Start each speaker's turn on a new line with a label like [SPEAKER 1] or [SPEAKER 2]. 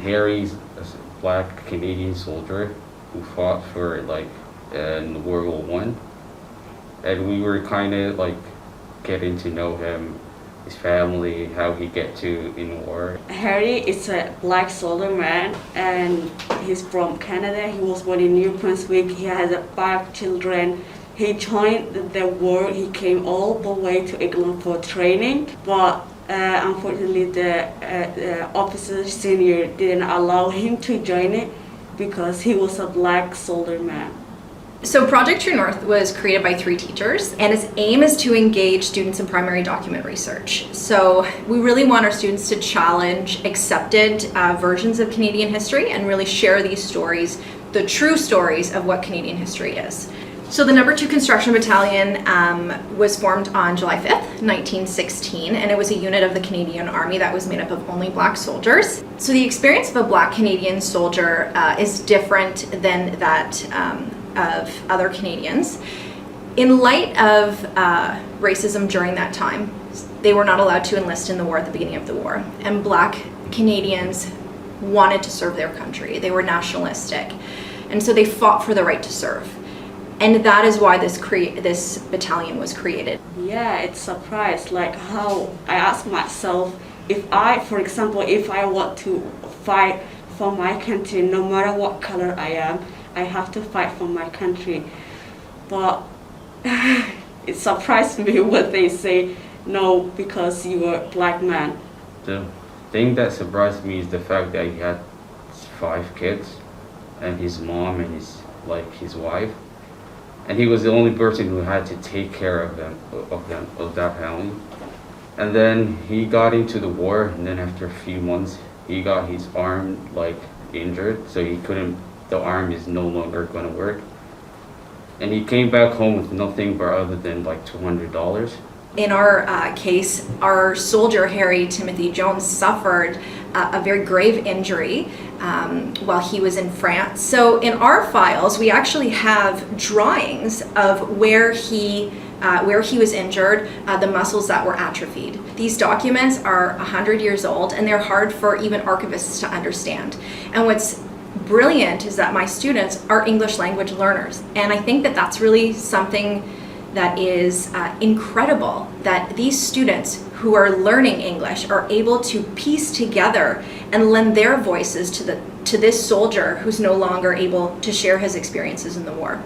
[SPEAKER 1] Harry's a black Canadian soldier who fought for in World War One, and we were kind of getting to know him, his family, how he get to in war.
[SPEAKER 2] Harry is a black soldier man, and he's from Canada. He was born in New Brunswick. He has 5 children. He joined the war. He came all the way to England for training, but unfortunately the officer senior didn't allow him to join it because he was a black soldier man.
[SPEAKER 3] So Project True North was created by 3 teachers, and its aim is to engage students in primary document research. So we really want our students to challenge accepted versions of Canadian history and really share these stories, the true stories of what Canadian history is. So the number 2 Construction Battalion was formed on July 5th, 1916, and it was a unit of the Canadian Army that was made up of only black soldiers. So the experience of a black Canadian soldier is different than that of other Canadians. In light of racism during that time, they were not allowed to enlist in the war at the beginning of the war, and black Canadians wanted to serve their country. They were nationalistic, and so they fought for the right to serve. And that is why this battalion was created.
[SPEAKER 2] Yeah, it's surprised, how I ask myself, if I want to fight for my country, no matter what color I am, I have to fight for my country. But it surprised me when they say, no, because you are a black man.
[SPEAKER 1] The thing that surprised me is the fact that he had 5 kids, and his mom and his wife. And he was the only person who had to take care of that family. And then he got into the war, and then after a few months, he got his arm injured, so the arm is no longer going to work. And he came back home with nothing but other than $200.
[SPEAKER 3] In our case, our soldier, Harry Timothy Jones, suffered a very grave injury while he was in France. So in our files, we actually have drawings of where he was injured, the muscles that were atrophied. These documents are 100 years old, and they're hard for even archivists to understand. And what's brilliant is that my students are English language learners, and I think that that's really something that is incredible, that these students who are learning English are able to piece together and lend their voices to this soldier who's no longer able to share his experiences in the war.